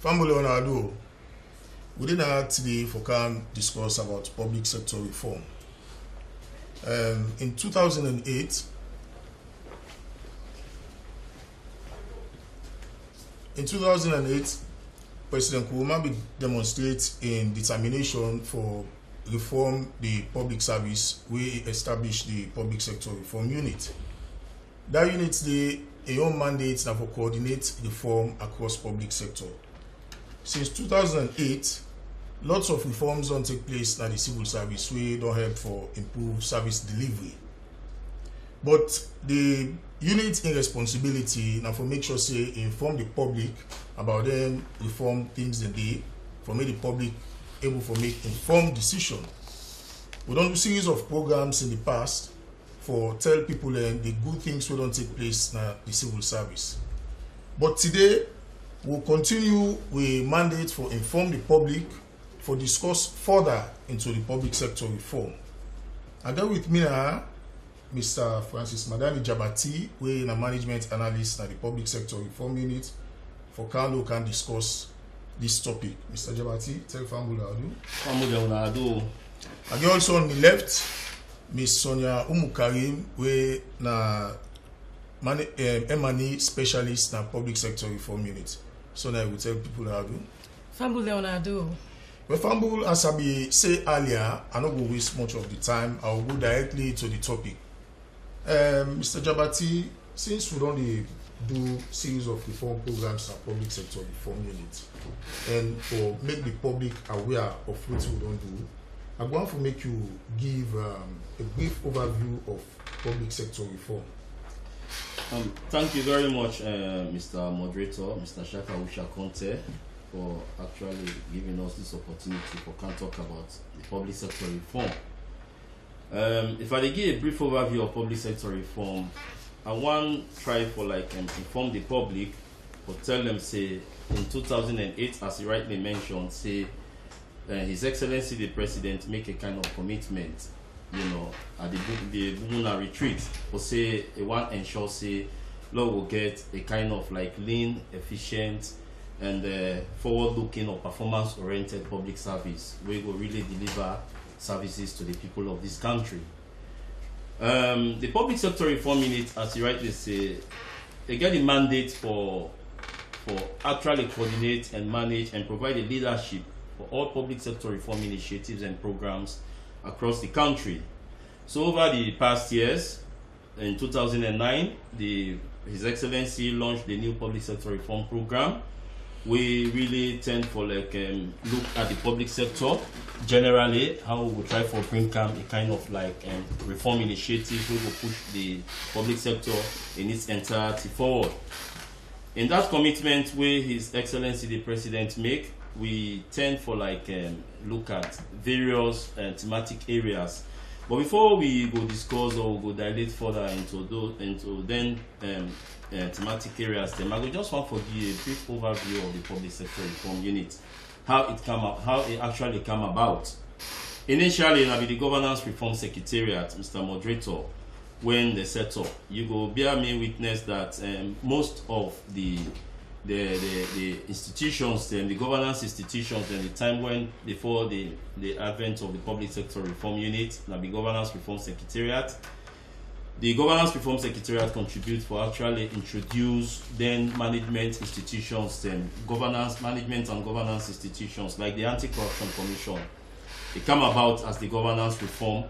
Family Leonardo, we didn't today for can discuss about public sector reform. In 2008, President Nkrumah demonstrates in determination for reform the public service. We established the public sector reform unit. That unit the a own mandate now for coordinate reform across public sector. Since 2008, lots of reforms don't take place in the civil service. We don't help for improved service delivery. But the unit in responsibility now for make sure say inform the public about them reform things in the for make the public able for make informed decision. We don't do series of programs in the past for tell people the good things will don't take place in the civil service. But today we'll continue with mandate for inform the public for discuss further into the public sector reform. And then with me now, Mr. Francis Madani Jabati, we a management analyst at the public sector reform unit for Kano can discuss this topic. Mr. Jabati, tell Family Leonardo. And also on the left, Ms. Sonia Umukarim, we na M&E specialist na public sector reform unit. Sonia will tell people how to do. Family Leonardo. Well, Family, as I say earlier, I not go waste much of the time. I will go directly to the topic. Mr. Jabati, since we don't do series of reform programs and public sector reform units, and for make the public aware of what we don't do, I want to make you give a brief overview of public sector reform. Thank you very much, Mr. Moderator, Mr. Shaka Ushakonte, for actually giving us this opportunity for can talk about the public sector reform. If I give a brief overview of public sector reform, I want try for inform the public or tell them say in 2008, as he rightly mentioned, say His Excellency the President make a kind of commitment, at the lunar retreat, or say he want ensure say law will get a kind of lean, efficient, and forward-looking or performance-oriented public service. We will really deliver services to the people of this country. The public sector reform unit, as you rightly say, they get a mandate for actually coordinate and manage and provide a leadership for all public sector reform initiatives and programs across the country. So over the past years, in 2009, His Excellency launched the new public sector reform program. We really tend for look at the public sector generally, how we try for bring a kind of reform initiative we will push the public sector in its entirety forward. In that commitment where His Excellency the President make, we tend for look at various thematic areas. But before we go discuss or go dilate further into thematic areas, then I will just want to give a brief overview of the public sector reform unit, how it actually came about. Initially, it will be the Governance Reform Secretariat, Mr. Moderator, when they set up. You go bear me witness that most of the institutions, the governance institutions, and the time when before the advent of the public sector reform unit, the Governance Reform Secretariat. The Governance Reform Secretariat contributes for actually introduce then management institutions, then management and governance institutions like the Anti-Corruption Commission. It come about as the governance reform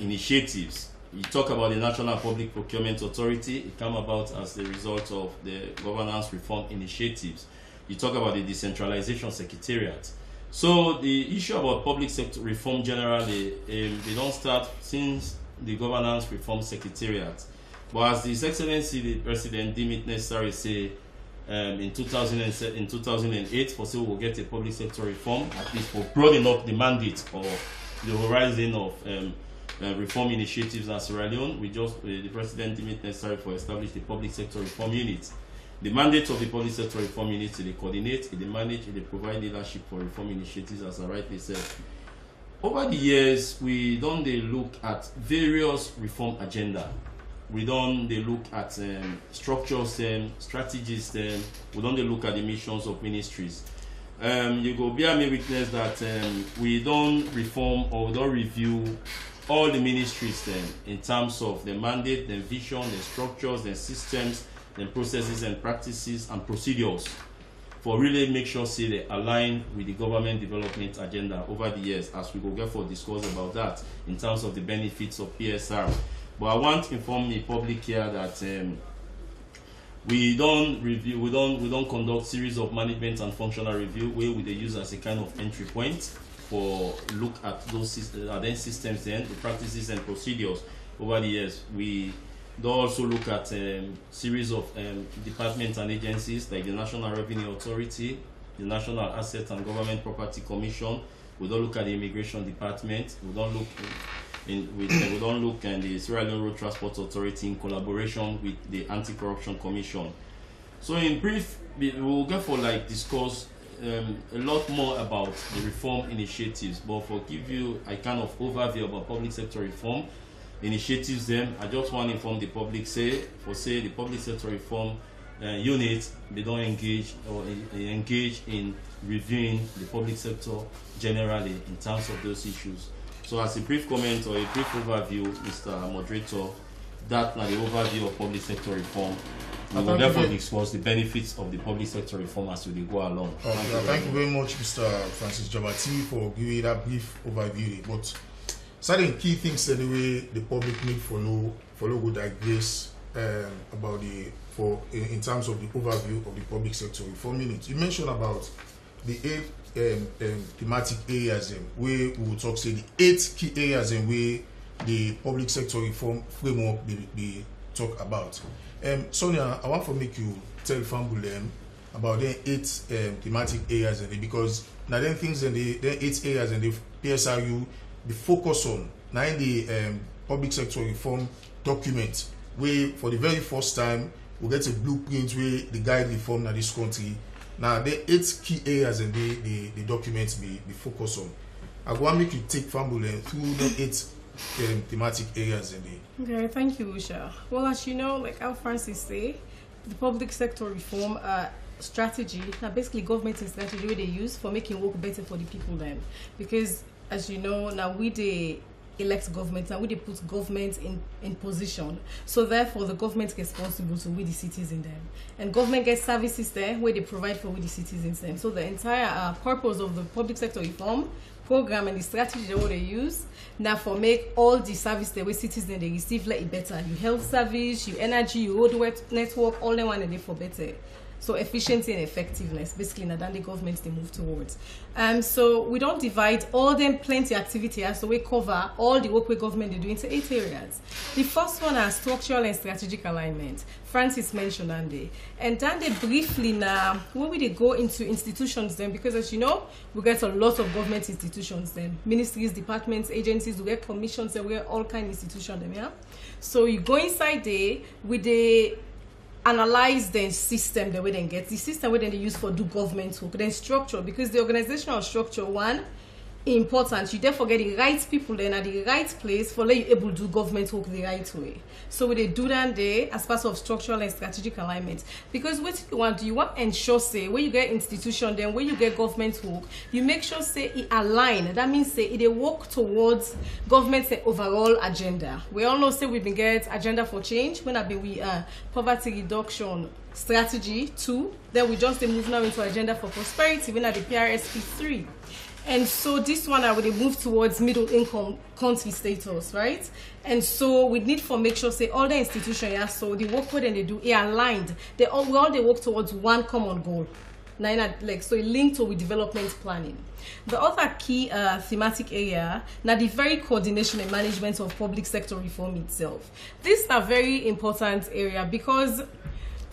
initiatives. You talk about the National Public Procurement Authority, it come about as the result of the governance reform initiatives. You talk about the Decentralization Secretariat. So the issue about public sector reform generally, they don't start since the Governance Reform Secretariat. But as His Excellency the President deemed it necessary, say in 2008, for say we'll get a public sector reform, at least for broadening up the mandate or the horizon of reform initiatives in Sierra Leone. The President deemed it necessary for establish the public sector reform unit. The mandate of the public sector reform unit is they coordinate, they manage, they provide leadership for reform initiatives, as I rightly said. Over the years, we don't look at various reform agenda we don't they look at structures, strategies, we don't they look at the missions of ministries. You go bear me witness that we don't reform or we don't review all the ministries in terms of the mandate, the vision, the structures, the systems, the processes and practices and procedures for really make sure say they align with the government development agenda over the years, as we go get for discuss about that in terms of the benefits of PSR. But I want to inform the public here that we don't review, we don't conduct series of management and functional review where we they use as a kind of entry point for look at those systems, then the practices and procedures over the years. We don't also look at series of departments and agencies like the National Revenue Authority, the National Asset and Government Property Commission. We don't look at the Immigration Department. We don't look we don't look at the Sierra Leone Road Transport Authority in collaboration with the Anti-Corruption Commission. So in brief, we will get for like discuss a lot more about the reform initiatives, but for give you a kind of overview about public sector reform initiatives, then I just want to inform the public say the public sector reform unit, they don't engage or engage in reviewing the public sector generally in terms of those issues. So as a brief comment or a brief overview, Mr. Moderator, that's the overview of public sector reform. We will therefore discuss the benefits of the public sector reform as we go along. Thank you very much, Mr. Francis Jabati, for giving that brief overview. But certain key things anyway the public need follow good digress about in terms of the overview of the public sector reform unit. You mentioned about the 8 thematic areas where we will talk say the 8 key areas in where the public sector reform framework they talk about. Sonia, I want to make you tell Fambulem about the 8 thematic areas because now then things in the 8 areas in the PSRU the focus on now in the public sector reform document where for the very first time we get a blueprint where the guide reform in this country. Now the 8 key areas in the documents be focus on. I want to make you take Fambulem through the 8 thematic areas in the. Okay, thank you, Usha. Well, as you know, like how Francis say, the public sector reform strategy, now basically government is strategy where they use for making work better for the people then. Because as you know, now we they elect government, now we they put government in position. So therefore the government is responsible to we the citizens them. And government gets services there where they provide for we the citizens them. So the entire purpose of the public sector reform program and the strategy that they use now for make all the service the way citizens they receive like it better. You health service, you energy, you road network, all they want to do for better. So efficiency and effectiveness, basically now than the government they move towards. So we don't divide all them plenty activity so we cover all the work with government they do into 8 areas. The first one is structural and strategic alignment. Francis mentioned and then they briefly now when we they go into institutions then, because as you know we get a lot of government institutions then, ministries, departments, agencies, we get commissions and we get all kind of institutions them, yeah. So you go inside there with the analyze the system the way they get the system where they use for do government work, then structure, because the organizational structure one important, you therefore get the right people then at the right place for let you able to do government work the right way. So we they do that there as part of structural and strategic alignment, because what you want to ensure say where you get institution then where you get government work, you make sure say it align. That means say it work towards government's overall agenda. We all know say we've been get agenda for change when I be we poverty reduction strategy 2, then we just move now into agenda for prosperity when at the PRSP 3. And so this one I would move towards middle income country status, right? And so we need for make sure say all the institutions, yeah, so the work where they do, it aligned. We all they work towards one common goal. Now, like so it linked to with development planning. The other key thematic area, now the very coordination and management of public sector reform itself. This is a very important area because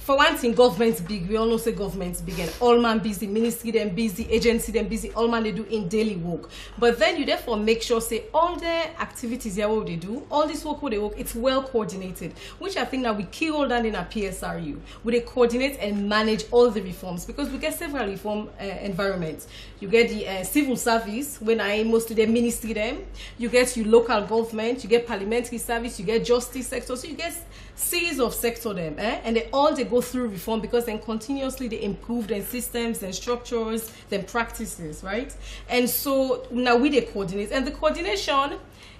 for one thing, government's big. We all know say government's big, and all man busy, ministry them busy, agency them busy, all man they do in daily work. But then you therefore make sure say all the activities here what they do, all this work what they work, it's well coordinated. Which I think that we key all down in our PSRU, where they coordinate and manage all the reforms, because we get several reform environments. You get the civil service, when I mostly the ministry them. You get your local government, you get parliamentary service, you get justice sector, so you get series of sector them, and they go through reform, because then continuously they improve their systems and structures, then practices, right? And so now we they coordinate, and the coordination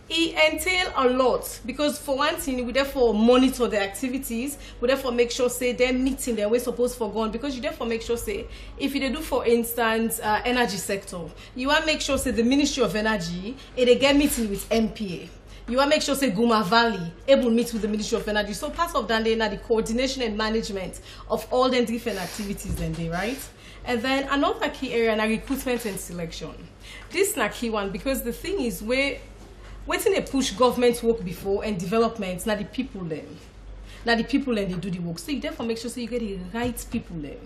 it entail a lot, because for one thing we therefore monitor the activities, we therefore make sure say they're meeting their way supposed for going, because you therefore make sure say if you do for instance energy sector, you want to make sure say the Ministry of Energy they get meeting with MPA. You want to make sure say Guma Valley able meet with the Ministry of Energy. So part of that now the coordination and management of all the different activities then they, right? And then another key area now recruitment and selection. This is a key one, because the thing is waiting they push government work before and development, now the people then. Now the people then they do the work. So you therefore make sure so you get the right people then.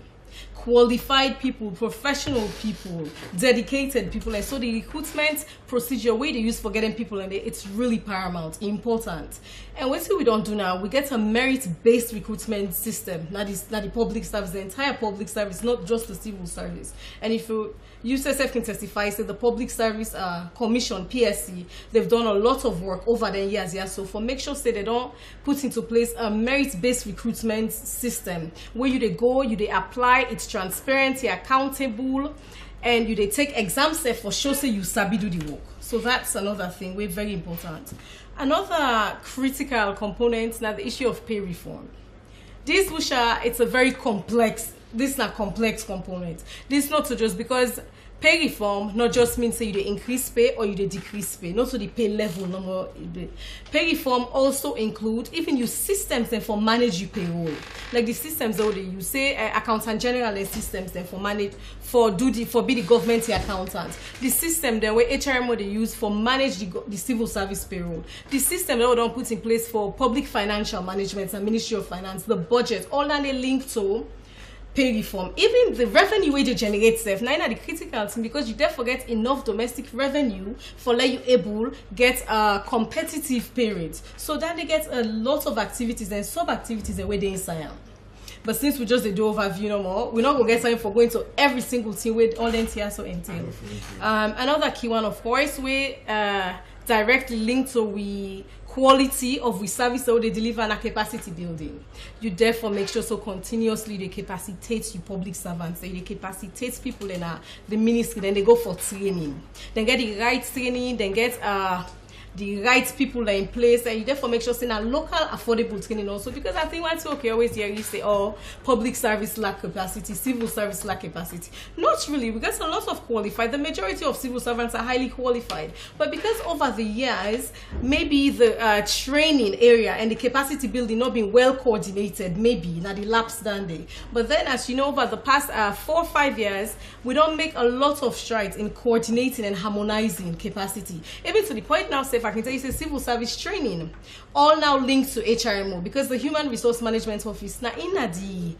Qualified people, professional people, dedicated people, and so the recruitment procedure way they use for getting people and it's really paramount, important. And what we don't do now, we get a merit-based recruitment system. Now the public service, the entire public service, not just the civil service. And if you USSF can testify, say the Public Service Commission, PSC, they've done a lot of work over the years, yeah. So for make sure say they don't put into place a merit-based recruitment system where you they go, you they apply, it's transparent, you're accountable, and you they take exams for sure say you sabi do the work. So that's another thing we're very important. Another critical component now the issue of pay reform. This Wusha, it's a very complex. This is a complex component. This is not so just because pay reform not just means say you dey increase pay or you dey decrease pay, not so the pay level no more. Pay reform also include even use systems then for manage your payroll, like the systems that they use say accountant general and systems then for manage for be the government accountant, the system then where HRM they use for manage the civil service payroll, the system that we don't put in place for public financial management and Ministry of Finance, the budget, all that they link to pay reform. Even the revenue way they generate self, now the critical thing, because you therefore get enough domestic revenue for let you able get a competitive pay rate. So then they get a lot of activities and sub activities and where they inside. But since we just do overview no more, we're not gonna get time for going to every single thing with all the NTS so entail. Another key one, of course, we directly linked to we quality of the service that they deliver and a capacity building. You therefore make sure so continuously they capacitate you public servants, they capacitate people in the ministry, then they go for training, then get the right training, then get the right people are in place, and you therefore make sure it's a local affordable training also, because I think once okay always hear you say oh public service lack capacity, civil service lack capacity. Not really, because a lot of qualified, the majority of civil servants are highly qualified, but because over the years maybe the training area and the capacity building not been well coordinated, maybe now the lapse down there. But then as you know, over the past 4 or 5 years we don't make a lot of strides in coordinating and harmonizing capacity, even to the point now say if I can tell you, say civil service training, all now linked to HRMO, because the Human Resource Management Office now in the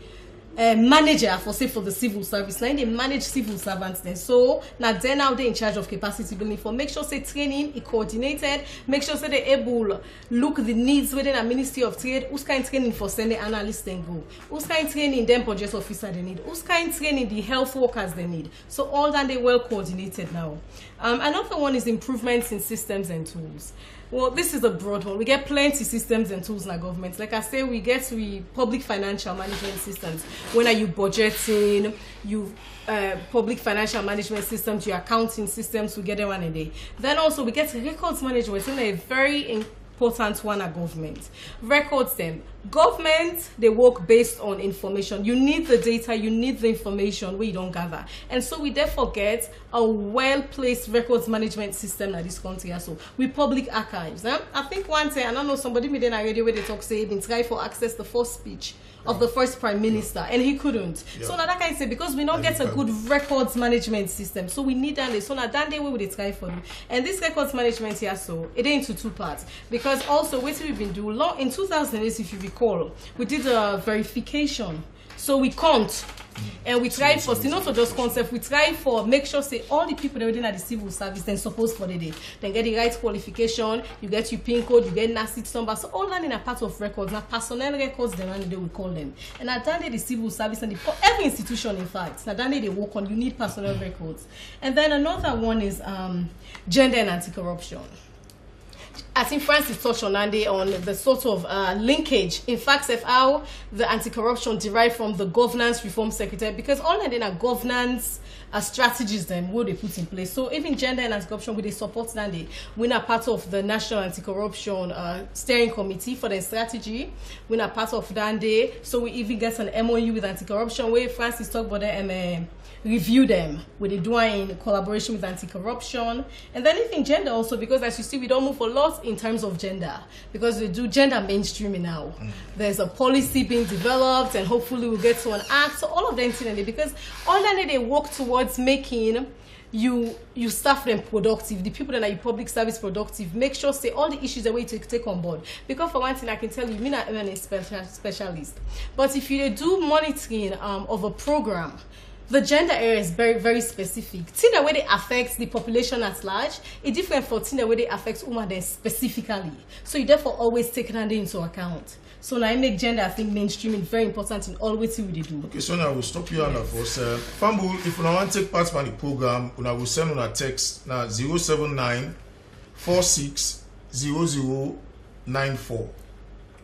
manager for say for the civil service, now they manage civil servants then. So now they're in charge of capacity building for make sure say training is coordinated, make sure say they're able look the needs within a Ministry of Trade, who's kind of training for sending analysts then go, who's kind of training them project officer they need, who's kind of training the health workers they need. So all that they well coordinated now. Another one is improvements in systems and tools. Well, this is a broad one. We get plenty systems and tools in our government. Like I say, we get public financial management systems. When are you budgeting, you public financial management systems, your accounting systems, we get them one a day. Then also we get records management. It's a very important one at government. Records them. Government, they work based on information. You need the data, you need the information where you don't gather. And so we therefore get a well-placed records management system in this country also. With public archives. I think one time, I don't know, somebody made an idea where they talk, say, been trying for access the first speech of the first prime minister, and he couldn't. Yeah. So now that can say because we don't get a good records management system, so we need that. So now that day we would try for you. And this records management here, so it ain't into 2 parts, because also what we've been doing in 2008, if you recall, we did a verification. So we count. And we try for, not to just concept, we try for, make sure, say, all the people that are within the civil service, then supposed for the day. Then get the right qualification, you get your PIN code, you get NACIT number. So all that in a part of records. Now, personnel records, then they we call them. And at that day, the civil service, and every institution, in fact, now that day they work on, you need personnel records. And then another one is gender and anti-corruption. I think Francis touched on Andy on the sort of linkage, in fact, of how the anti-corruption derived from the governance reform secretary, because all of them are governance strategies then what they put in place. So even gender and anti-corruption, we they support that we're not part of the National Anti-Corruption Steering Committee for the strategy. We're not part of that day. So we even get an MOU with anti-corruption where Francis talked about them review them with the doing in collaboration with anti-corruption. And then even gender also, because as you see, we don't move a lot in terms of gender, because we do gender mainstreaming now. There's a policy being developed, and hopefully we'll get to an act. So all of them, because all that they work towards making you staff them productive, the people that are in public service productive, make sure say all the issues that we take on board. Because for one thing I can tell you, me not a specialist, but if you do monitoring of a program, the gender area is very, very specific. Thing the way they affect the population at large, it's different for thing the way they affect women specifically. So you therefore always take that into account. So now I make gender, I think mainstreaming very important in all ways we do. Okay, so now we'll stop you on first. Fambu, if you want to take part in the program, we will send on a text now 079 46 0094.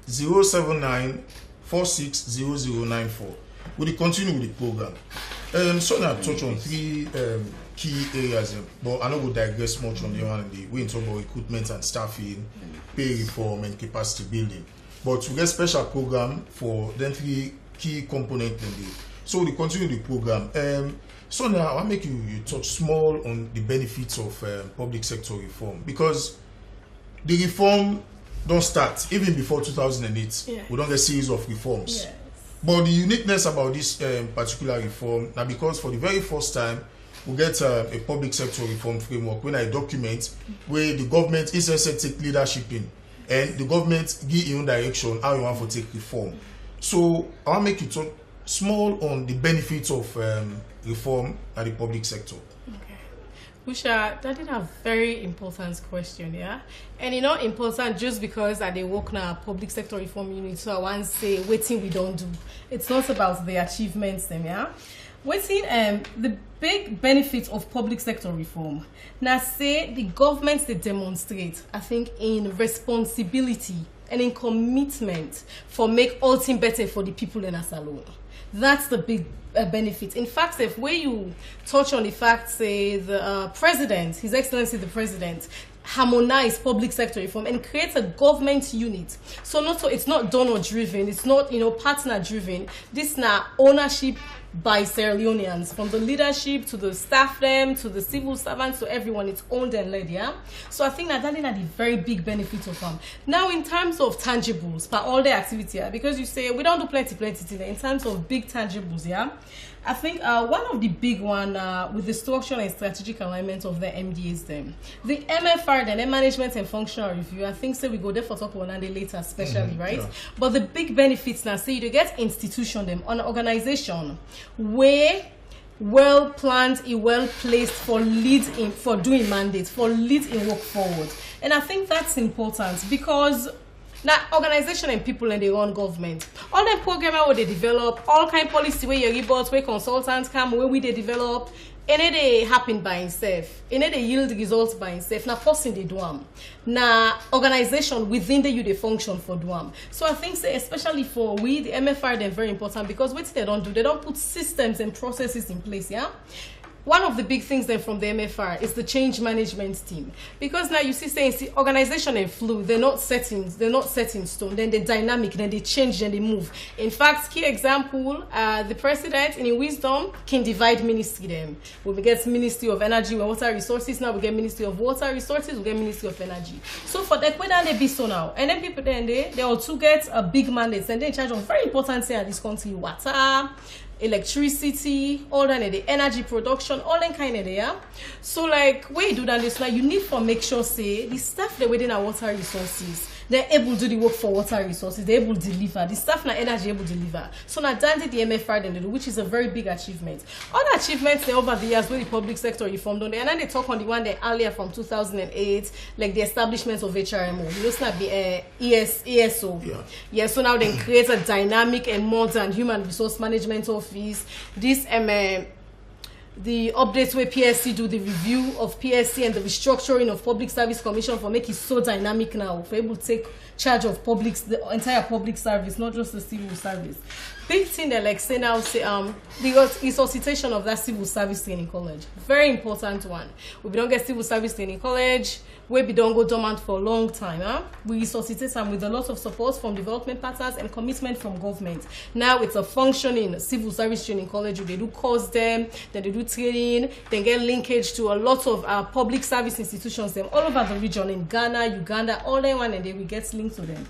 079 46 0094. We'll continue with the program. So now touch on three key areas, but I know we'll digress much on the one. We talk about equipment and staffing, pay reform, and capacity building. But we get special program for then three key components. So we continue the program. So now I'll make you touch small on the benefits of public sector reform, because the reform don't start even before 2008. Yeah. We don't get a series of reforms. Yeah. But the uniqueness about this particular reform, now because for the very first time, we get a public sector reform framework when I document where the government is take leadership in, and the government give you direction how you want to take reform. So I'll make you talk small on the benefits of reform at the public sector. Usha, that is a very important question, yeah? And you know, important just because they work in a public sector reform unit, so I want to say, waiting we don't do. It's not about the achievements, them, yeah? Waiting, the big benefits of public sector reform. Now, say the governments, they demonstrate, I think, in responsibility and in commitment for make all things better for the people in us alone. That's the big benefit. In fact, if where you touch on the fact, say the president, His Excellency the President, harmonize public sector reform and create a government unit. So it's not donor driven, it's not partner driven. This now ownership by Sierra Leoneans, from the leadership to the staff them to the civil servants to everyone. It's owned and led, yeah. So I think that is the very big benefit of them. Now in terms of tangibles, for all the activity, yeah, because you say we don't do plenty today. In terms of big tangibles, yeah, I think one of the big one with the structural and strategic alignment of the MDAs, them, the MFR, the management and functional review. I think so we go there for talk on that later, especially right. Yeah. But the big benefits now, say you get institution them on an organization where well planned, well placed for lead in for doing mandates, for lead in work forward. And I think that's important because now organization and people and their own government, all the program where they develop, all kind of policy where you report, where consultants come, where we they develop, and it they happen by itself, and it they yield results by itself. Now person they do them. Now organization within the they function for do. So I think say, especially for we the MFR they're very important because what they don't do, they don't put systems and processes in place, yeah. One of the big things then from the MFR is the change management team, because now you see saying the organization and flu, they're not set in stone, then they're dynamic, then they change, then they move. In fact, key example, the president in wisdom can divide ministry them. When we get Ministry of Energy and Water Resources, now we get Ministry of Water Resources, we get Ministry of Energy. So for that, where they be so now, and then people then they also get a big mandate and they're in charge of very important things in this country, water, electricity, all that, the energy production, all that kind of there. So like when you do that, this now you need to make sure say the staff that within our water resources, they're able to do the work for water resources, they're able to deliver. The staff na energy able to deliver. So now done the MFR then they do, which is a very big achievement. Other achievements they over the years where the public sector reformed on, and then they talk on the one that earlier from 2008, like the establishment of HRMO. You know, it's not the ESO. Yeah, so now they create a dynamic and modern human resource management office. This the updates where PSC do the review of PSC and the restructuring of Public Service Commission for make it so dynamic now, for able to take charge of the entire public service, not just the civil service. Big thing that like say now say the resuscitation of that civil service training college. Very important one. We don't get civil service training college, where we don't go dormant for a long time. We resuscitate them with a lot of support from development partners and commitment from government. Now it's a functioning civil service training college. They do course them, then they do training, then get linkage to a lot of public service institutions them all over the region in Ghana, Uganda, all they want, and they will get linked to them.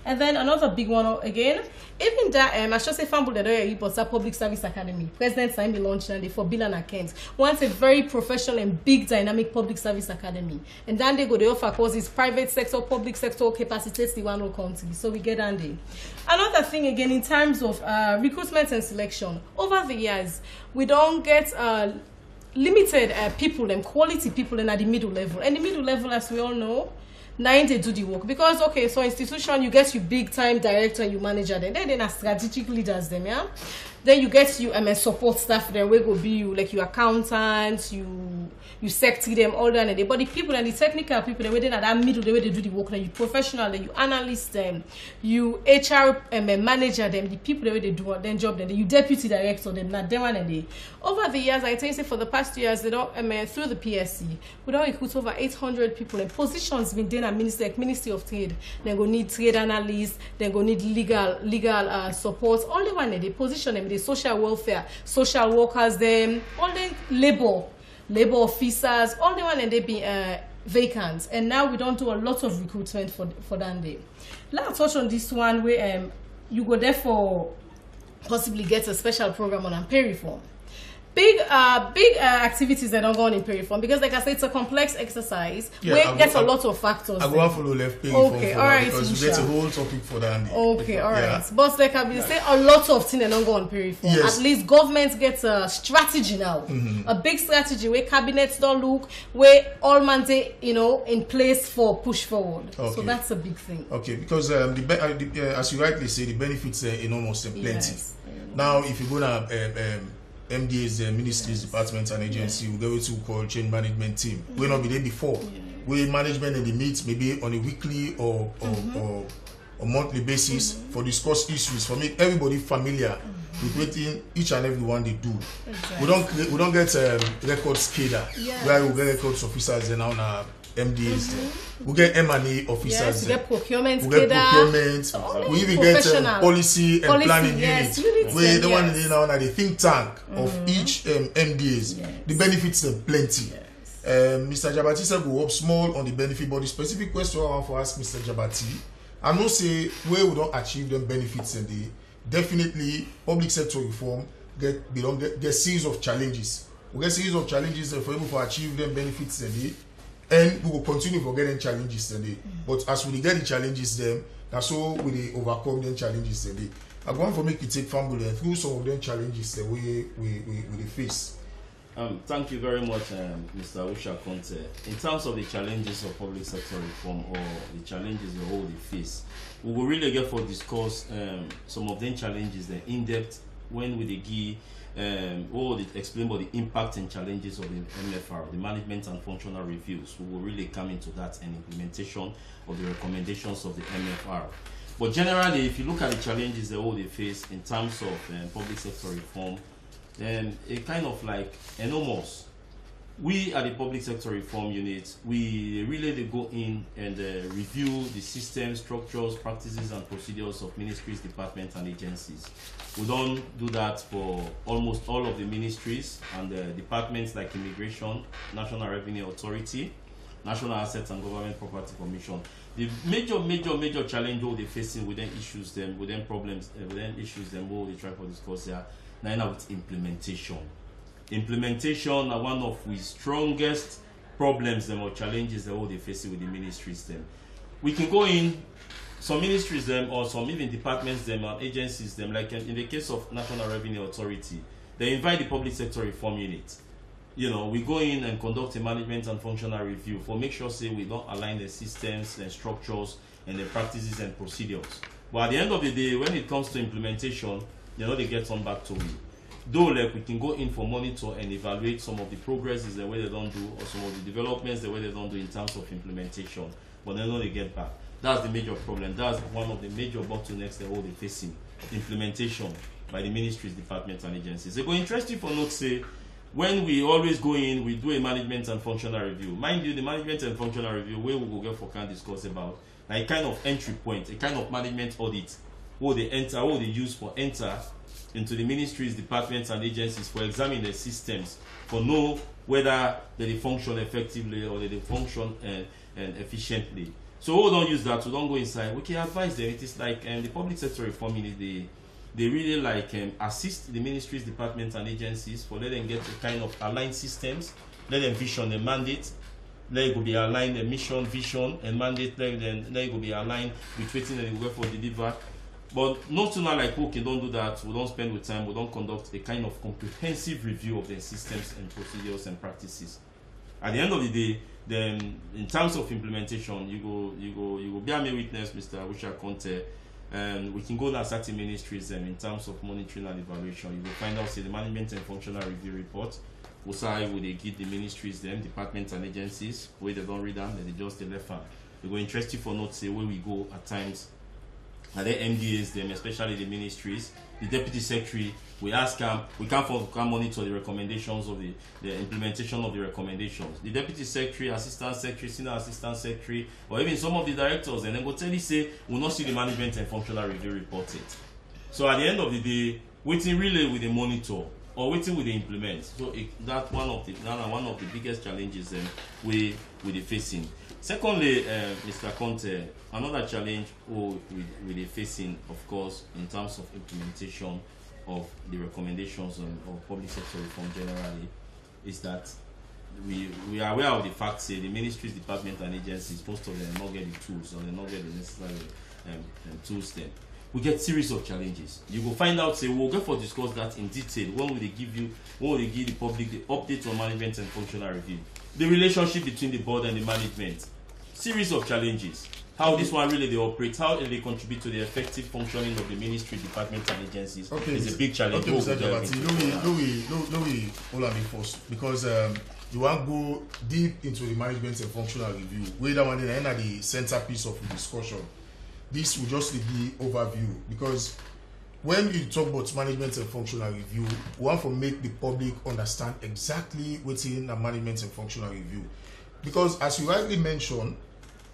And then another big one again, even that I should say Famble the Public Service Academy. President Simon launched and for Bill and Kent. Wants a very professional and big dynamic public service academy. And then they go they offer courses private sector, public sector capacitates the one who country. So we get on there. Another thing again in terms of recruitment and selection. Over the years, we don't get limited people and quality people in at the middle level. And the middle level, as we all know, nine they do the work because okay, so institution you get your big time director and you manager then are strategic leaders them, yeah. Then you get you support staff then we go be you like your accountants, you secretary them all done and but the people and the technical people they within at that middle the way they do the work, then you professional, then you analyst them, you HR manager them, the people the way they do their job, then you deputy director them, not them one and they. Over the years, I think for the past 2 years they don't through the PSC we don't recruit over 800 people in positions been done at Ministry of Trade. Then go need trade analysts, then go need legal support. All the one they position them, the social welfare, social workers, them all the labor officers, all the one and they be vacant. And now we don't do a lot of recruitment for that day. Let's touch on this one where you go there for possibly get a special program on pay reform. Big activities that don't go on in pay reform because like I said it's a complex exercise where it gets a lot of factors. I go and follow left pay reform okay, all right, because we get a whole topic for that. Okay, all right. But like I will say a lot of things that don't go on pay reform. Yes. At least government gets a strategy now. A big strategy where cabinets don't look, where all mandate, in place for push forward. Okay. So that's a big thing. Okay, because as you rightly say, the benefits are enormous and plenty. Yes. Now if you go to MDA's ministries, departments and agency, we go to call change management team. We'll not be there before. We management and the meet maybe on a weekly or monthly basis for discuss issues, for make everybody familiar with what each and every one they do. Exactly. We don't get records cadre where we get records officers and now MDAs. We get M&A officers. We get procurement. We we even get policy and planning units. We the one now na the think tank of each MDAs. The benefits them plenty. Mr. Jabati said go up small on the benefit, but the specific question I want to ask Mr. Jabati, I know say where we don't achieve them benefits and the definitely public sector reform get series of challenges. We get series of challenges for able to achieve them benefits and we will continue for getting challenges today. But as we get the challenges them, that's how we overcome them challenges today. I want to make you take family through some of them challenges that we face. Thank you very much, Mr. Usha Conte. In terms of the challenges of public sector reform or the challenges the whole they face, we will really get for discuss some of them challenges in depth when we give or explain about the impact and challenges of the MFR, the management and functional reviews. We will really come into that and implementation of the recommendations of the MFR. But generally, if you look at the challenges that all they face in terms of public sector reform, then it kind of like enormous. We at the public sector reform unit, we really go in and review the systems, structures, practices and procedures of ministries, departments and agencies. We don't do that for almost all of the ministries and departments like Immigration, National Revenue Authority, National Assets and Government Property Commission. The major challenge all they facing within issues them, within problems, within issues them, what they try to discuss here, now with implementation. Implementation are one of the strongest problems them or challenges that all they facing with the ministries them. We can go in some ministries them or some even departments them and agencies them, like in the case of National Revenue Authority, they invite the public sector reform unit. You know, we go in and conduct a management and functional review for make sure say we don't align the systems and structures and the practices and procedures. But at the end of the day, when it comes to implementation, you know, they get some back to me. Though like we can go in for monitor and evaluate some of the progresses the way they don't do, or some of the developments the way they don't do in terms of implementation, but then they get back. That's the major problem. That's one of the major bottlenecks they're all facing. Implementation by the ministries, departments, and agencies. They go interesting for note say, when we always go in, we do a management and functional review. Mind you, the management and functional review, where we will get for can discuss about like a kind of entry point, a kind of management audit, what they enter, what they use for enter into the ministries, departments, and agencies for examine their systems, for know whether they function effectively or they function and efficiently. So we don't use that, we don't go inside. We can advise them. It is like the public sector reform unit, they really like assist the ministries, departments, and agencies for let them get a kind of aligned systems, let them vision the mandate, let it be aligned the mission, vision, and mandate, let it go be aligned with waiting and the work for deliver. But not to not like okay, don't do that, we don't spend with time, we don't conduct a kind of comprehensive review of their systems and procedures and practices. At the end of the day, then in terms of implementation, you go bear me witness, Mr. Awusha Conte, and we can go to certain ministries in terms of monitoring and evaluation. You will find out say the management and functional review report. Also, will they give the ministries them, departments and agencies, where they don't read them, then they just left hand. They go interested for note say where we go at times. And the MDAs them, especially the ministries, the deputy secretary, we ask them, we can't monitor the recommendations of the implementation of the recommendations. The deputy secretary, assistant secretary, senior assistant secretary, or even some of the directors, and then go tell you say, we'll not see the management and functional review report it. So at the end of the day, waiting really with the monitor or waiting with the implement. So that's one of the biggest challenges we are facing. Secondly, Mr. Conte, another challenge we are facing, of course, in terms of implementation of the recommendations of public sector reform generally, is that we are aware of the fact that the ministries, departments, and agencies, most of them not get the tools or they not get the necessary tools then. We get series of challenges. You will find out, say, we'll go for discuss that in detail. When will they give the public the updates on management and functional review? The relationship between the board and the management. Series of challenges. How this one really they operate, how they contribute to the effective functioning of the ministry, departments, and agencies. Okay, is a big challenge. Okay, Mr. Jabati, no, we hold on first, because you want to go deep into the management and functional review. Where that one is the centerpiece of the discussion. This will just be overview, because when you talk about management and functional review, we want to make the public understand exactly what's in a management and functional review. Because as you rightly mentioned,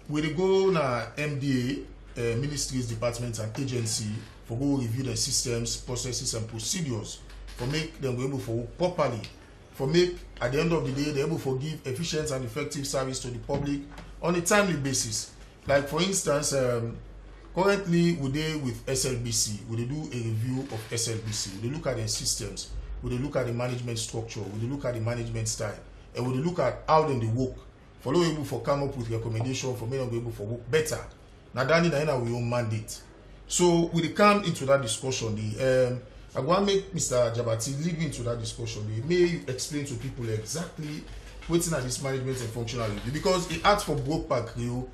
we go na MDA, ministries, departments, and agency for go review the systems, processes, and procedures for make them able to work properly, for make at the end of the day they're able to give efficient and effective service to the public on a timely basis. Like for instance, currently we dey with SLBC, we do a review of SLBC. We look at their systems, we look at the management structure, we look at the management style, and we look at how they work. For them able to come up with recommendation for me to be able to work better. Now that is our own mandate. So we come into that discussion. I want to make Mr. Jabati lead into that discussion. May you explain to people exactly what's in this management and functional review, because it acts for broke pack, you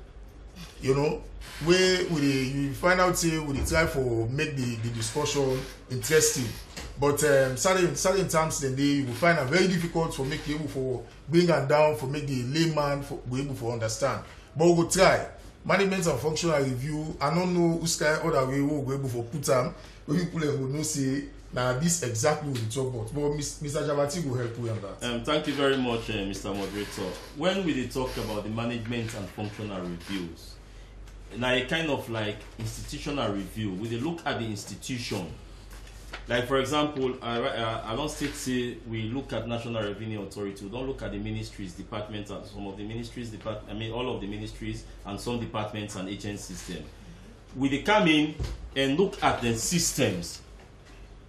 know, where you find out say we try for make the discussion interesting. But certain times then you will find it very difficult for make you able for bring them down, for make the layman for be able to understand. But we will try. Management and functional review, I don't know who's kind of other way we will be able to put them, but people will know say now this exactly what we talk about. But Mr. Jabati will help you on that. Thank you very much, Mr. Moderator. When we talk about the management and functional reviews, now a kind of like institutional review, we look at the institution. Like for example, I don't say we look at National Revenue Authority. We don't look at the ministries, departments, and some of the ministries, all of the ministries and some departments and agencies. Then we come in and look at the systems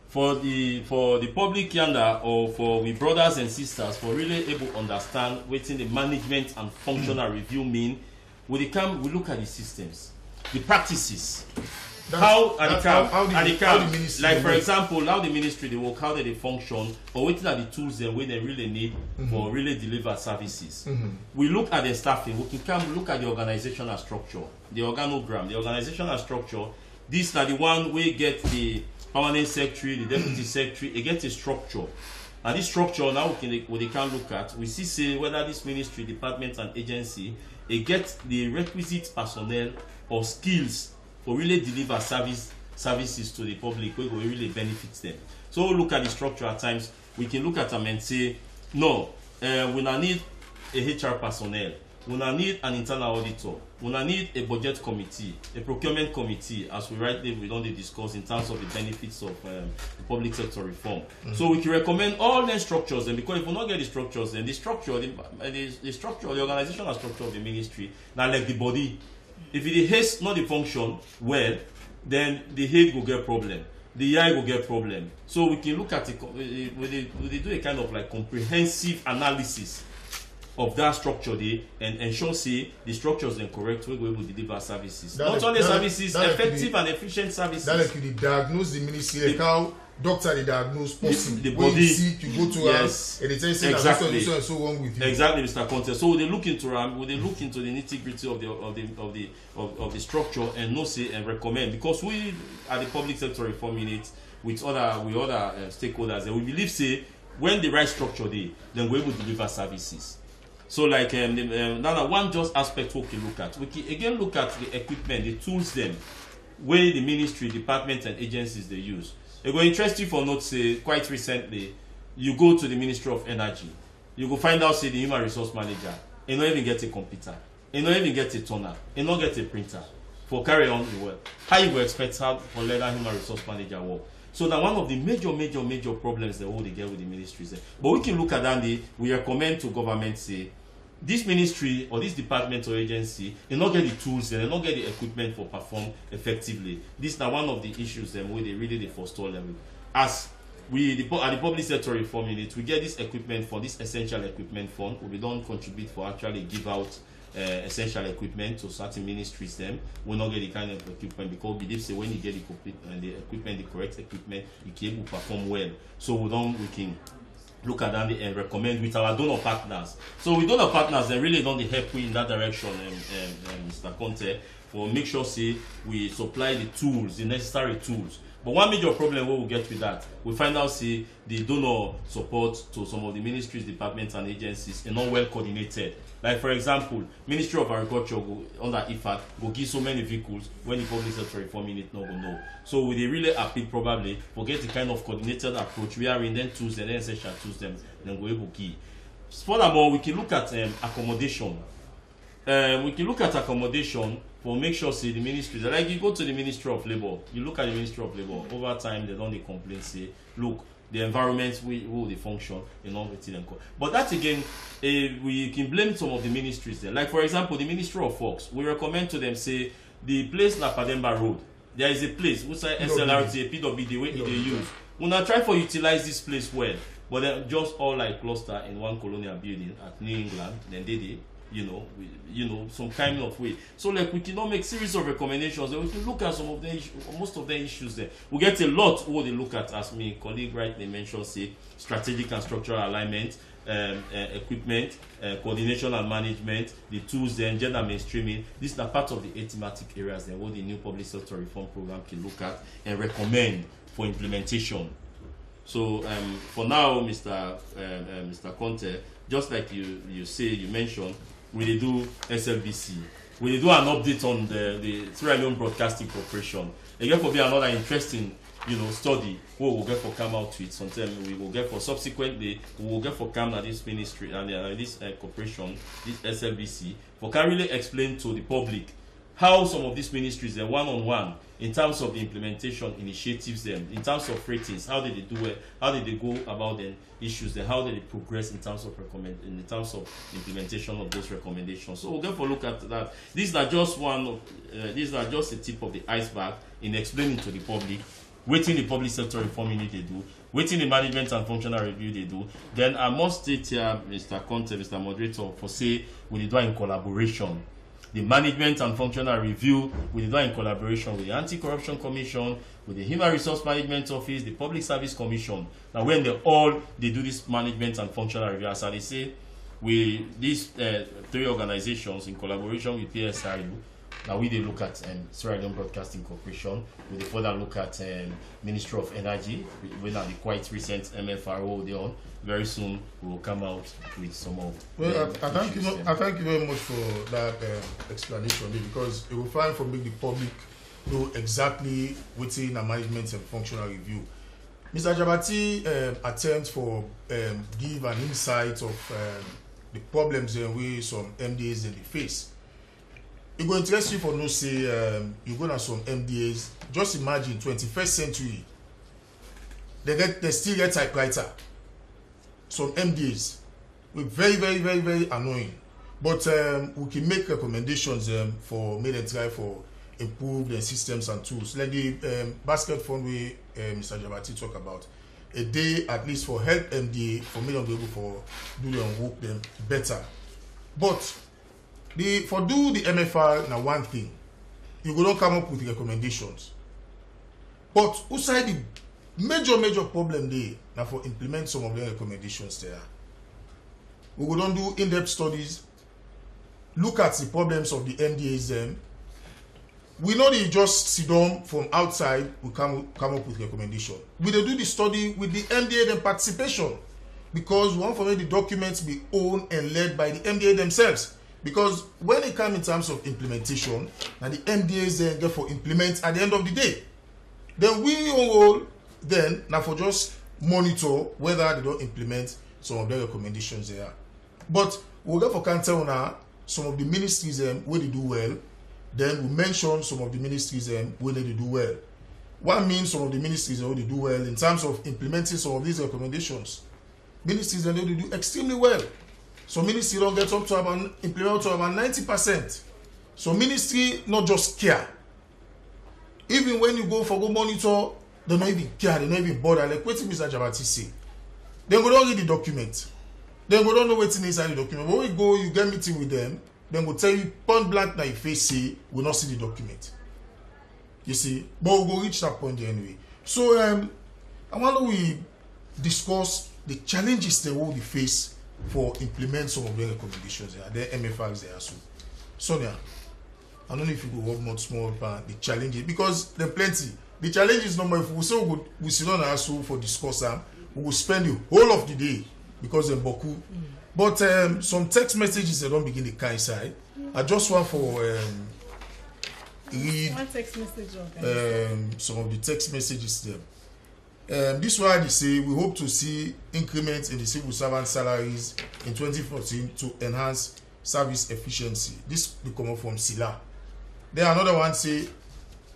for the public yonder, or for we brothers and sisters, for really able to understand what in the management and functional review mean. We look at the systems. the practices. That's- How that's how the ministry like for work. example, how the ministry they work, how they function, or what are the tools them where they really need for really deliver services. We look at the staffing. We can look at the organizational structure, the organogram, the organizational structure. These are the one we get the permanent secretary, the deputy secretary. It gets a structure, and this structure now we can look at. We see whether this ministry, department, and agency it gets the requisite personnel or skills for really deliver services to the public where we really benefit them. So we look at the structure at times. We can look at them and say, no, we now need a HR personnel, we now need an internal auditor, we now need a budget committee, a procurement committee, as we don't discuss in terms of the benefits of the public sector reform. So we can recommend all the structures, and because if we not get the structures, then the structure, the structure, the organizational structure of the ministry, now like the body. If it has not the function well, then the head will get problem, the eye will get problem. So we can look at it, we do a kind of like comprehensive analysis of that structure there and ensure say the structure is correct way we will deliver services. Not only services, effective and efficient services. That like you diagnose the ministry, like how doctor they diagnose person. The when body. you sick, you go to Yes. and they tell you say Exactly. this one is so wrong with you. Exactly, Mr. Conte. So they look into they look into the nitty-gritty of the structure and know say and recommend, because we at the public sector reform unit with other stakeholders, and we believe say when the right structure there, then we will deliver services. So like now one just aspect we can look at. We can again look at the equipment, the tools them, where the ministry, departments and agencies they use. It will interest you for note say quite recently, you go to the Ministry of Energy, you go find out say the human resource manager, he not even get a computer, he not even get a toner, he not get a printer for carry on the work. How you will expect how for let that human resource manager work? So that one of the major problems that they get with the ministries. But we can look at that. We recommend to government say this ministry or this department or agency, they not get the tools, they not get the equipment for perform effectively. This is one of the issues where they really forestall them. As we at the public sector reform unit, we get this equipment for this essential equipment fund. We don't contribute for actually give out essential equipment to certain ministries. Them we not get the kind of equipment because we believe say when you get the equipment, the correct equipment, you can able to perform well. So we can look at that and recommend with our donor partners. So with donor partners, they really don't help we in that direction, Mr. Conte, for make sure say we supply the tools, the necessary tools. But one major problem we will get with that, we find out say the donor support to some of the ministries, departments and agencies are not well coordinated. Like for example, Ministry of Agriculture under IFAC go give so many vehicles when the public sector reform unit not go know. So we really appeal probably for get the kind of coordinated approach we are in then tools and then essential tools them go able to give. Furthermore, we can look at accommodation. We can look at accommodation for make sure say the ministry, like you go to the Ministry of Labour, you look at the Ministry of Labour, over time they don't complain say, look, the environment will they function, you know, but that again, we can blame some of the ministries there. Like for example, the Ministry of Works, we recommend to them say the place na Pademba Road, there is a place which is SLRT, PWD, where they use. We now try for utilize this place well, but they're just all like cluster in one colonial building at New England, then they some kind of way. So like we cannot make series of recommendations, and we can look at some of the most of the issues there. We get a lot what they look at, as my colleague rightly mentioned, say strategic and structural alignment, equipment, coordination and management, the tools, then gender mainstreaming. These are part of the 8 thematic areas that what the new public sector reform program can look at and recommend for implementation. So for now, Mr. Conte, just like you mentioned, we do SLBC. We do an update on the Sierra Leone Broadcasting Corporation. Again, for be another interesting, study we will get for come out with. Sometimes we will get for subsequently we will get for come at this ministry and this corporation, this SLBC, for can really explain to the public how some of these ministries are one-on-one in terms of the implementation initiatives, them in terms of ratings, how did they do it, how did they go about the issues, then how did they progress in terms of implementation of those recommendations. So we'll get for a look at that. These are just the tip of the iceberg in explaining to the public waiting the public sector reform unit they do, waiting the management and functional review they do. Then I must state here, Mr. Conte, Mr. Moderator, for say we do in collaboration the management and functional review, we did that in collaboration with the Anti-Corruption Commission, with the Human Resource Management Office, the Public Service Commission. Now when they do this management and functional review, as they say, these 3 organizations in collaboration with PSRU, now they look at Sierra Leone Broadcasting Corporation, we further look at Ministry of Energy, we are the quite recent MFRO they on. Very soon we will come out with some of. Well, I thank you very much for that explanation, because it will find for make the public know exactly what's in a management and functional review. Mr. Jabati attempts for give an insight of the problems we some MDAs in the face. It will interest you for no say you go to some MDAs. Just imagine 21st century. They still get typewriter. Some MDAs with very annoying. But we can make recommendations for made and try for improved systems and tools. Like the basket fund we Mr. Jabati talk about. A day at least for help MDA for me to be able for do them work them better. But for do the MFR now one thing, you go don't come up with recommendations. But outside the major problem there now for implement some of the recommendations there. We go don't do in-depth studies, look at the problems of the MDAs. We know they just sit down from outside, we come up with recommendation. We do the study with the MDA and participation, because we want for the documents be owned and led by the MDA themselves. Because when it comes in terms of implementation, and the MDAs then get for implement at the end of the day, then we all then now for just monitor whether they don't implement some of their recommendations there. But we'll get for can tell now some of the ministries where they do well. Then we mention some of the ministries where they do well. What means some of the ministries where they do well in terms of implementing some of these recommendations? Ministries they do extremely well. So ministry don't get up to about implement to about 90%. So ministry not just care. Even when you go for go monitor, they don't even care, they don't even bother. Like what Mr. Jabati say. Then go don't read the document. Then go don't know what's inside the document. When we go, you get meeting with them. Then we'll tell you point blank that your face say we'll not see the document. You see, but we'll go reach that point there anyway. So I wonder we discuss the challenges they will face for implement some of the recommendations there, the MFRs there. So Sonia, I don't know if you go up much more about the challenges, because there are plenty. The challenges number if we say we sit down and ask for discuss them, we will spend the whole of the day because they're boku. But some text messages they don't begin the kind side. I just want for read one text message some of the text messages there. This is why they say we hope to see increments in the civil servant salaries in 2014 to enhance service efficiency. This will come up from Sila. Then another one say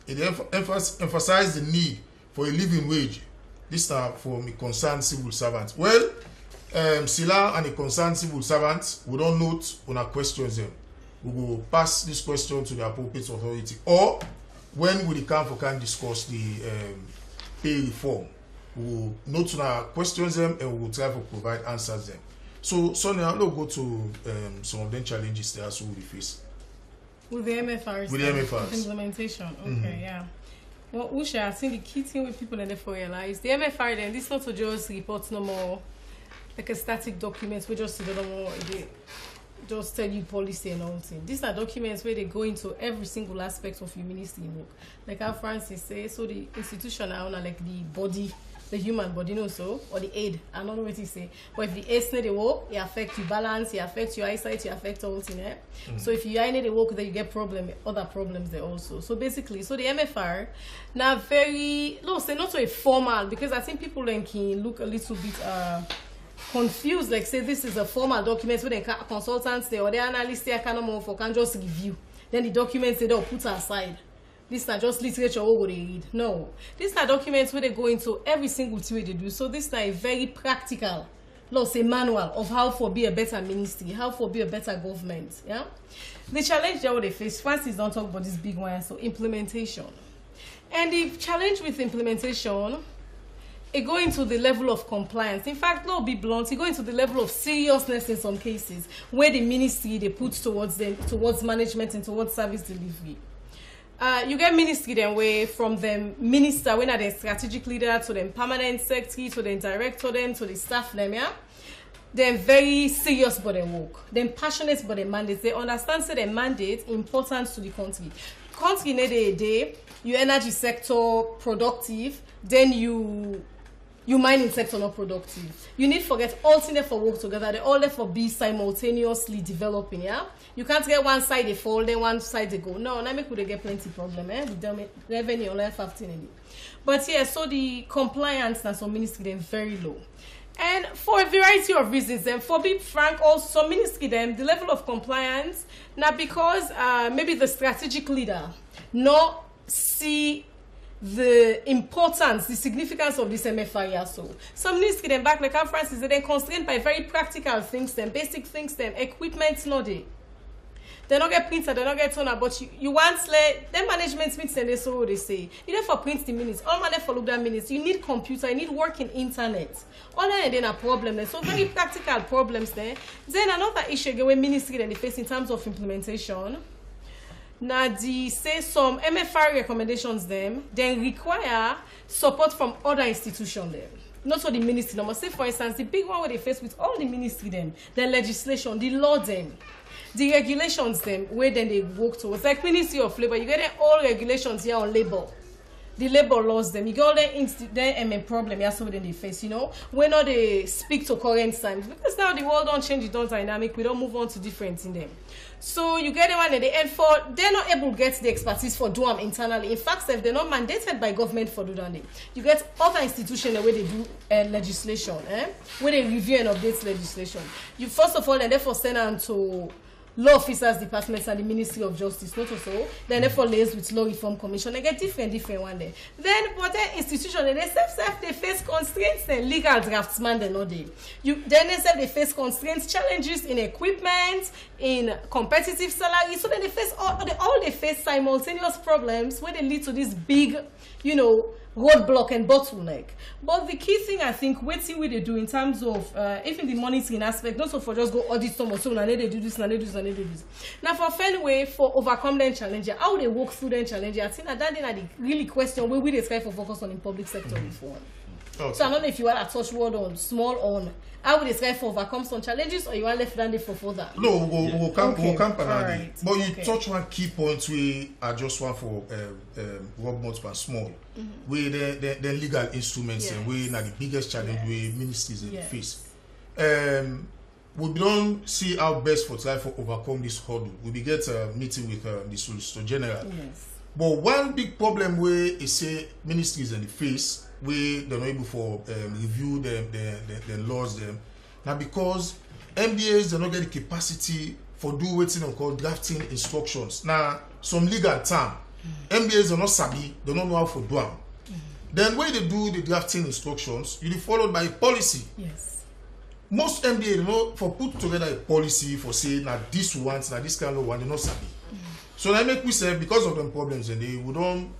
it emphasize the need for a living wage. This time from a concerned civil servant. Well, Sila and a concerned civil servant, we don't note on our questions them. We will pass this question to the appropriate authority, or when we can discuss the pay reform, we will note on our questions them and we will try to provide answers them. So Sonia, I'll go to some of the challenges there so we face. With the MFRs. With the MFRs. Implementation. Okay, yeah. Well, Usha, I think the key thing with people in the realize the MFR then this not to just report no more like a static documents we just no more they just tell you policy and all things. These are documents where they go into every single aspect of your ministry work. Like how Francis says, so the institution are like the body, the human body, you know, so or the aid. I don't know what you say. But if the aids need the work, it affects your balance, it affects your eyesight, it affects all things. So if you need the work, then you get other problems there also. So basically, so the MFR now very no, say not so a formal, because I think people then can look a little bit confused, like say this is a formal document where the consultants there or the analysts there can just review. Then the documents they'll put aside. This is just literature what they read. No. These are documents where they go into every single thing they do. So this is a very practical, let's say manual of how for be a better ministry, how for be a better government. Yeah. The challenge that they face, Francis don't talk about this big one, so implementation. And the challenge with implementation it go into the level of compliance. In fact, no, be blunt, it go into the level of seriousness in some cases where the ministry they put towards them, towards management and towards service delivery. You get ministry then way from them minister when are the strategic leader to them permanent secretary to the director them to the staff them, yeah. They're very serious about their work. They're passionate about their mandate. They understand say their mandate important to the country. Country need a day, your energy sector productive, then you mining sector not productive. You need forget all things for work together. They all for be simultaneously developing, yeah. You can't get one side they fall, then one side they go. No, now make we get plenty problem, with them revenue or life after any. But yeah, so the compliance and some ministry they're very low. And for a variety of reasons, and for being frank, also some ministry them the level of compliance now because maybe the strategic leader not see the importance, the significance of this MFI. So some ministry them back like how Francis they're constrained by very practical things, them basic things, them equipment not they. They don't get printer, they don't get toner, but you want like them management meets and they so what they say. You need for print the minutes, all man for look that minutes. You need computer, you need working internet. All that and then a problem there. So very practical problems there. Then another issue again with ministry that they face in terms of implementation. Now the say some MFR recommendations them then require support from other institutions them. Not for the ministry. Now, say for instance, the big one where they face with all the ministry them, the legislation, the law them. The regulations them where then they work towards like Ministry of Labor, you get all regulations here on labor. The labor laws them, you get all the problem yeah, so then they face, you know, when not they speak to current times because now the world don't change, it don't dynamic, we don't move on to different in them. So you get the one at the end for they're not able to get the expertise for do them internally. In fact, if they're not mandated by government for do that, you get other institutions where they do legislation, where they review and update legislation. You first of all and therefore send them to law officers departments and the Ministry of Justice, not also. Then therefore liaise with Law Reform Commission. They get different one there. Then but the institution they self they face constraints, then legal draftsman they know they. Then they face constraints, challenges in equipment, in competitive salary. So then they face all they face simultaneous problems where they lead to this big, you know, roadblock and bottleneck. But the key thing I think waiting what they do in terms of even the monitoring aspect, not so for just go audit someone so now they do this, now they do this, now they do this. Now for fair way for overcome them challenge, how they work through them challenge, I think that the really question where we they try for focus on in public sector reform. Okay. So I don't know if you want to touch word on small on how would they try for overcome some challenges or you want left handed for further? No, we'll come right. But you touch one key point we are just one for Rob Motsman small. We the legal instruments and we now the biggest challenge we ministries face. We don't see our best for try for overcome this hurdle. We get a meeting with the Solicitor General. Yes. But one big problem where is say ministries in the face we they're not able for review the laws them now because MDAs they not get the capacity for do waiting on called drafting instructions. Now some legal term MDAs are not sabi, they don't know how to do them. Then when they do the drafting instructions, you be followed by a policy. Yes. Most MDA they know for put together a policy for say now this ones, now this kind of one, they not sabi. So that make we say because of them problems and they would don't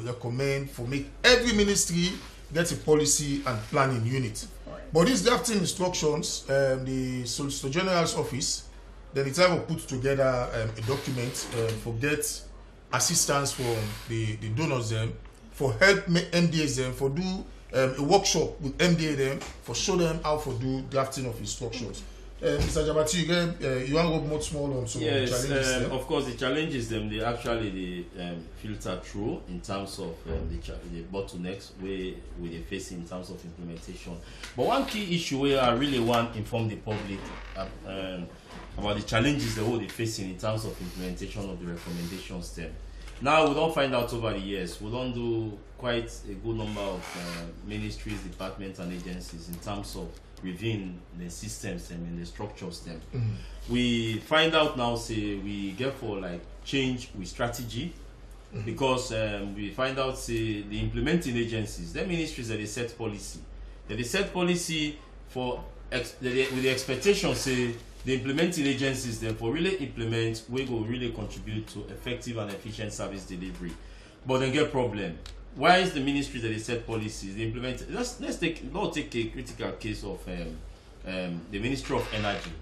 recommend for make every ministry get a policy and planning unit. Right. But these drafting instructions, the Solicitor General's office, then it's ever put together a document for get assistance from the donors them for help MDAs them for do a workshop with MDA them for show them how to do drafting of instructions. Mr. Jabati, you want to go more small on some challenges? Of course, the challenges them they actually filter through in terms of the bottlenecks we face in terms of implementation. But one key issue where I really want to inform the public about the challenges they facing in terms of implementation of the recommendations them. Now we don't find out over the years. We don't do quite a good number of ministries, departments, and agencies in terms of reviewing the systems and the structures them. We find out now say we get for like change with strategy because we find out say the implementing agencies, the ministries that they set policy. That they set policy for with the expectation say the implementing agencies therefore really implement we will really contribute to effective and efficient service delivery. But then get problem. why is the ministry that they set policies, they implement? Let's take a critical case of the Ministry of Energy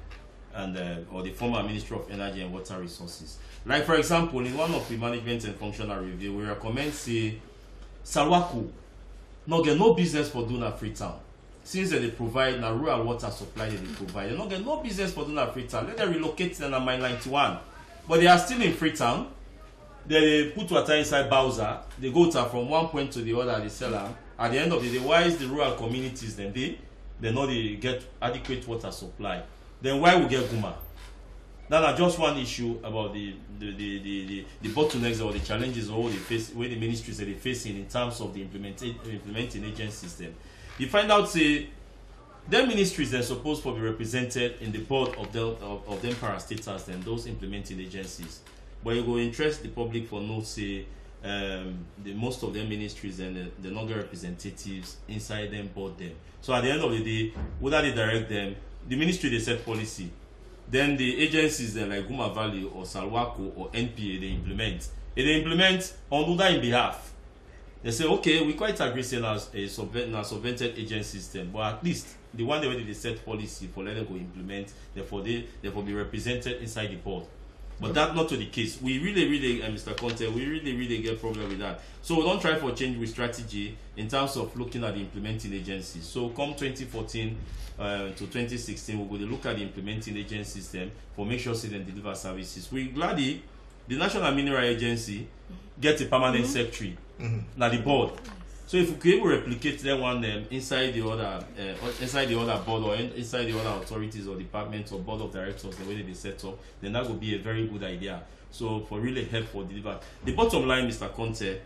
and or the former Ministry of Energy and Water Resources. Like for example, in one of the management and functional review, we recommend say Salwako no get no business for doing a Freetown. Since they provide na rural water supply they provide, they no get no business for doing a Freetown. Let them relocate them at Mile 91, but they are still in Freetown. They put water inside Bowser. They go from one point to the other. They sell them. At the end of the day, why is the rural communities then they know they get adequate water supply? Then why we get Guma? That's just one issue about the bottlenecks or the challenges or the the ministries that they're facing in terms of the implementing agent system. You find out say their ministries are supposed to be represented in the board of them parastatals and those implementing agencies. But you go interest the public for no say most of their ministries and the not representatives inside them board them. So at the end of the day, whether they direct them, the ministry they set policy, then the agencies then like Guma Valley or Salwako or NPA they implement. And they implement on that in behalf. They say, okay, we quite agree saying as a subvented agency system, but at least the one they set policy for let them go implement, therefore they be represented inside the board. But that's not to the case. We really, Mr. Conte, we really get problem with that. So we don't try for change with strategy in terms of looking at the implementing agencies. So come 2014 to 2016, we're going to look at the implementing agency system for make sure they deliver services. We're glad the National Mineral Agency gets a permanent secretary, now the board. So if we could able to replicate that one inside the other board or inside the other authorities or departments or board of directors, the way they set up, then that would be a very good idea. So for really help for deliver. The bottom line, Mr. Conte,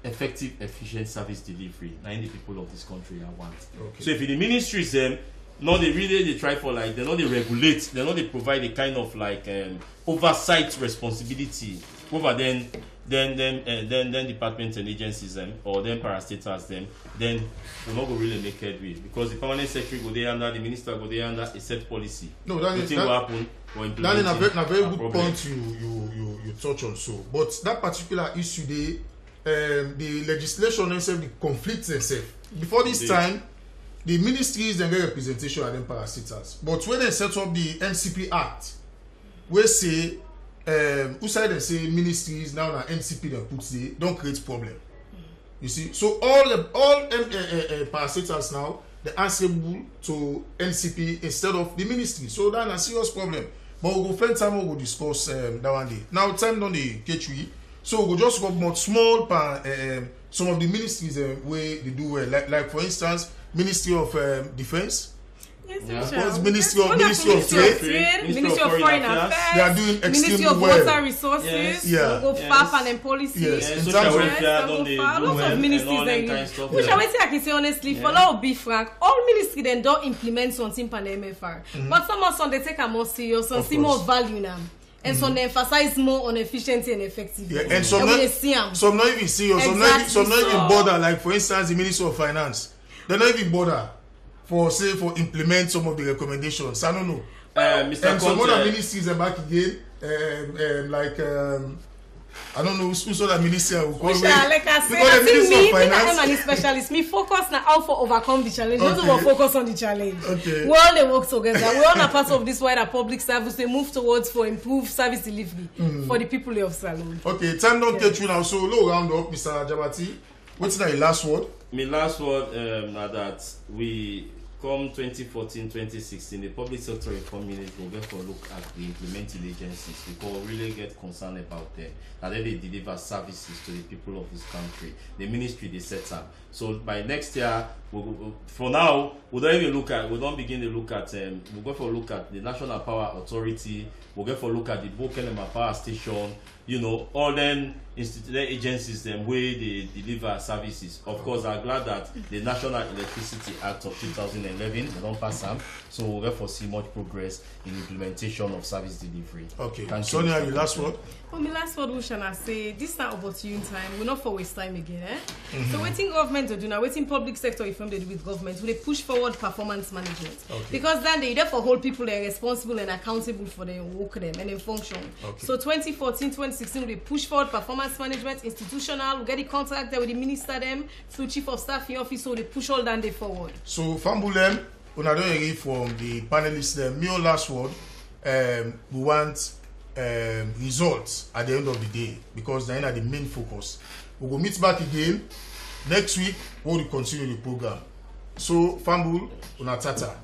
effective, efficient service delivery. 90 people of this country I want. Okay. So if in the ministries they try for like they regulate, they provide a kind of like oversight responsibility over then departments and agencies or then parastatals then we're not going to really make headway because the permanent secretary go there under the minister go there under a set policy. No, that is a very good point you touch on. So, but that particular issue, the legislation itself, the conflicts themselves. Before this time, the ministries then get representation at them parastatals. But when they set up the NCP Act, we say who side they say ministries now NCP that puts don't create problem. You see, so all parastatals now they answerable to NCP instead of the ministry. So that's a serious problem. But we'll go find time we'll discuss that one day. Now time on the K3, so we'll just go more small some of the ministries where they do well. Like for instance, Ministry of Defense. Yes, Ministry of Trade, Ministry of Foreign Affairs, they are doing extremely Ministry of well. Water Resources, FAP and policy, social welfare, lots of ministries. Which I can say honestly, for now be frank, all ministries then don't implement something pan MFR. But some they take a more serious and see more value now. And so they emphasize more on efficiency and effectiveness. And some not even serious, some not even bother. Like for instance, the Ministry of Finance, they not even bother for implement some of the recommendations. I don't know. Mr. And some other ministries are back again. I don't know who's other ministry will call like I say, I think me, I'm a specialist. Me focus now how to overcome the challenge. Not to focus on the challenge. Okay. We all they work together. We all are part of this wider public service. They move towards for improved service delivery for the people of Salone. Okay, time don't get you now. So low round up, Mr. Jabati. What's your last word? My last word now that we come 2014-2016, the public sector reform unit will get for look at the implementing agencies because we really get concerned about them. That they deliver services to the people of this country. The ministry they set up. So by next year, for now, we don't begin to look at we'll go for look at the National Power Authority, we'll go for look at the Bokenema Power Station, all them agencies them where they deliver services. Of course, I'm glad that the National Electricity Act of 2011 they don't pass them, so we'll therefore see much progress in implementation of service delivery. Okay, Sonia, your last word. Well, my last word, which I say, this time opportune time, we're not for waste time again. So waiting government to do now, waiting public sector reform they do with government, will they push forward performance management? Okay. Because then they therefore hold people that are responsible and accountable for their work them and their function. Okay. So 2014-2016 2016 we push forward performance management, institutional, we get the contact there with the minister them through chief of staff in office, so they push all that day forward. So Fambulem, una don hear from the panelists them. Me last word, we want results at the end of the day because they are the main focus. We will meet back again next week. We will continue the program. So Fambul, una tata.